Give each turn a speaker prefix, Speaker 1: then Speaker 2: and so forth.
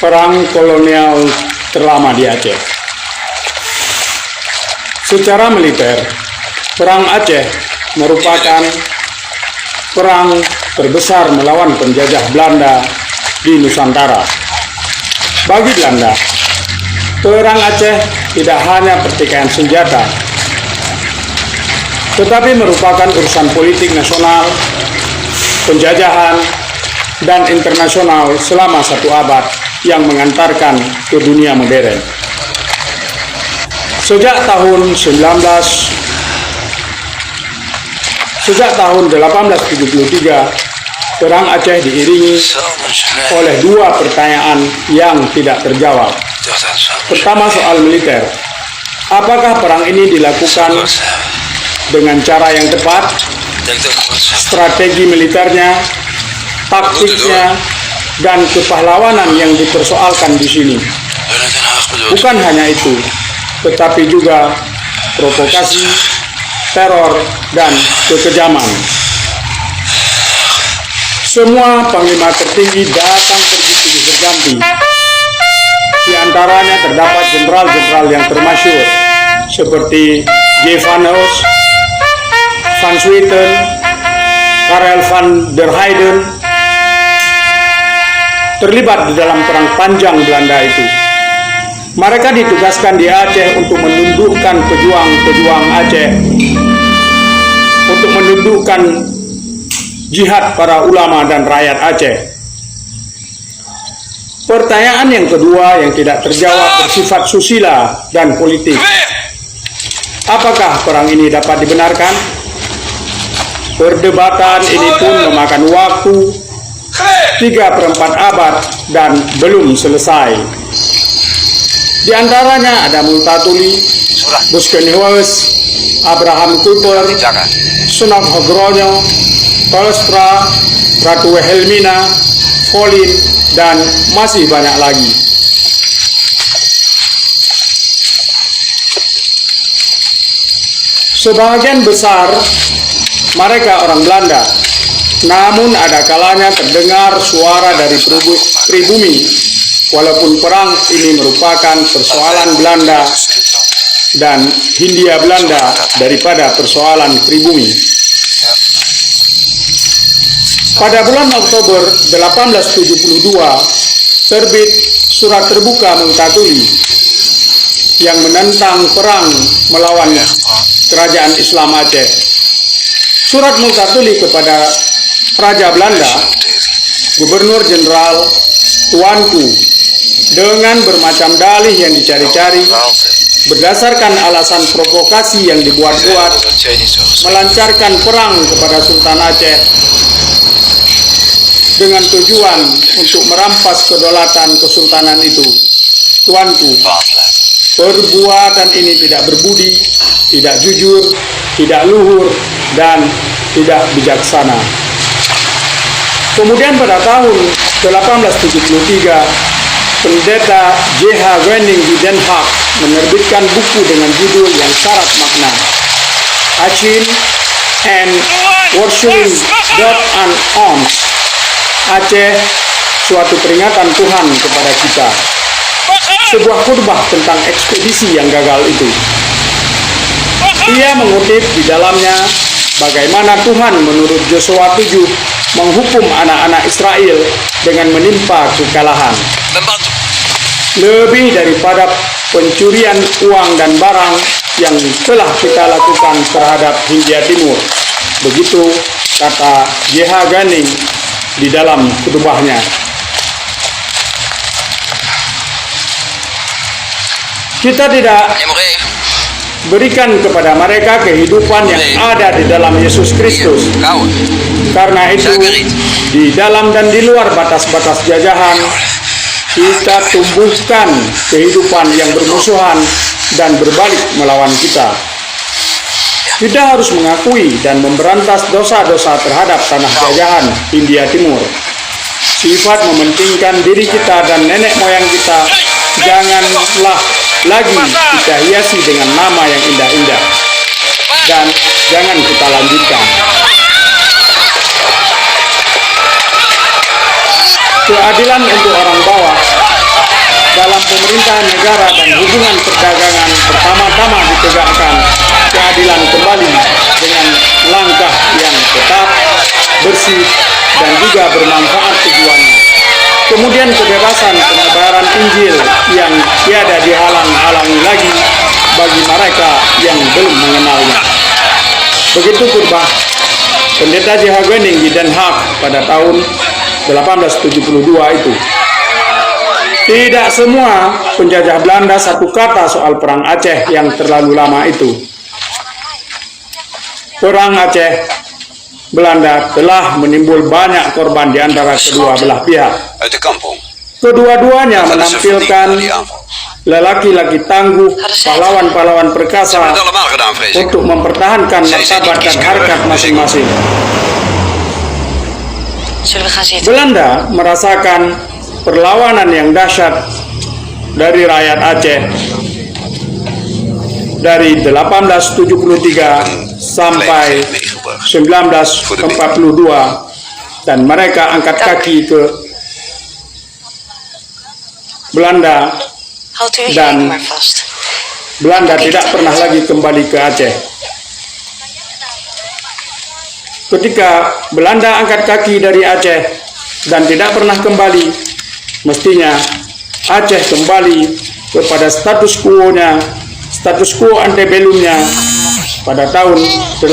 Speaker 1: perang kolonial terlama di Aceh. Secara militer, perang Aceh merupakan perang terbesar melawan penjajah Belanda di Nusantara. Bagi Belanda, perang Aceh tidak hanya pertikaian senjata, tetapi merupakan urusan politik nasional, penjajahan, dan internasional selama 1 abad yang mengantarkan ke dunia modern. Sejak tahun 1873, perang Aceh diiringi oleh 2 pertanyaan yang tidak terjawab. Pertama, soal militer. Apakah perang ini dilakukan dengan cara yang tepat? Strategi militernya, taktiknya, dan kepahlawanan yang dipersoalkan di sini. Bukan hanya itu, tetapi juga provokasi, teror, dan kekejaman. Semua panglima tertinggi datang pergi silih berganti. Di antaranya terdapat jenderal-jenderal yang termasyhur seperti J. Van Hals, Van Swieten, Karel van der Heyden terlibat di dalam perang panjang Belanda itu. Mereka ditugaskan di Aceh untuk menundukkan pejuang-pejuang Aceh, untuk menundukkan jihad para ulama dan rakyat Aceh. Pertanyaan yang kedua yang tidak terjawab bersifat susila dan politik. Apakah perang ini dapat dibenarkan? Perdebatan ini pun memakan waktu 3/4 abad dan belum selesai. Di antaranya ada Multatuli, Buskenhuis, Abraham Kuyper, Sunan Hogronyo, Tolstra, Ratu Wilhelmina, Volin, dan masih banyak lagi. Sebagian besar mereka orang Belanda, namun ada kalanya terdengar suara dari pribumi, walaupun perang ini merupakan persoalan Belanda dan Hindia Belanda daripada persoalan pribumi. Pada bulan Oktober 1872, terbit surat terbuka Multatuli yang menentang perang melawan kerajaan Islam Aceh. Surat Multatuli kepada Raja Belanda, Gubernur Jenderal Tuanku, dengan bermacam dalih yang dicari-cari, berdasarkan alasan provokasi yang dibuat-buat, melancarkan perang kepada Sultan Aceh dengan tujuan untuk merampas kedaulatan kesultanan itu. Tuanku, perbuatan ini tidak berbudi, tidak jujur, tidak luhur, dan tidak bijaksana. Kemudian pada tahun 1873, Pendeta J.H. Wenning di Den Haag menerbitkan buku dengan judul yang syarat makna, Achin and Worshipping God and Arms, Aceh, suatu peringatan Tuhan kepada kita. Sebuah khutbah tentang ekspedisi yang gagal itu. Ia mengutip di dalamnya bagaimana Tuhan menurut Yosua 7 menghukum anak-anak Israel dengan menimpa kekalahan. Lebih daripada pencurian uang dan barang yang telah kita lakukan terhadap Hindia Timur. Begitu kata J.H. Wenning di dalam khutbahnya. Kita tidak berikan kepada mereka kehidupan yang ada di dalam Yesus Kristus. Karena itu, di dalam dan di luar batas-batas jajahan, kita tumbuhkan kehidupan yang bermusuhan dan berbalik melawan kita. Kita harus mengakui dan memberantas dosa-dosa terhadap tanah jajahan Hindia Timur. Sifat mementingkan diri kita dan nenek moyang kita janganlah lagi kita hiasi dengan nama yang indah-indah, dan jangan kita lanjutkan. Keadilan untuk orang bawah pemerintahan negara dan hubungan perdagangan pertama-tama ditegakkan keadilan kembali dengan langkah yang tetap, bersih, dan juga bermanfaat tujuannya. Kemudian kebebasan penyebaran Injil yang tiada dihalang-halangi lagi bagi mereka yang belum mengenalnya. Begitu khotbah Pendeta J.H. Gwening di Den Haag pada tahun 1872 itu. Tidak semua penjajah Belanda satu kata soal perang Aceh yang terlalu lama itu. Perang Aceh Belanda telah menimbul banyak korban di antara kedua belah pihak. Kedua-duanya menampilkan lelaki-laki tangguh, pahlawan-pahlawan perkasa untuk mempertahankan martabat dan harkat masing-masing. Belanda merasakan perlawanan yang dahsyat dari rakyat Aceh dari 1873 sampai 1942, dan mereka angkat kaki ke Belanda, dan Belanda tidak pernah lagi kembali ke Aceh. Ketika Belanda angkat kaki dari Aceh dan tidak pernah kembali, mestinya Aceh kembali kepada status quo-nya, status quo antebellumnya pada tahun 18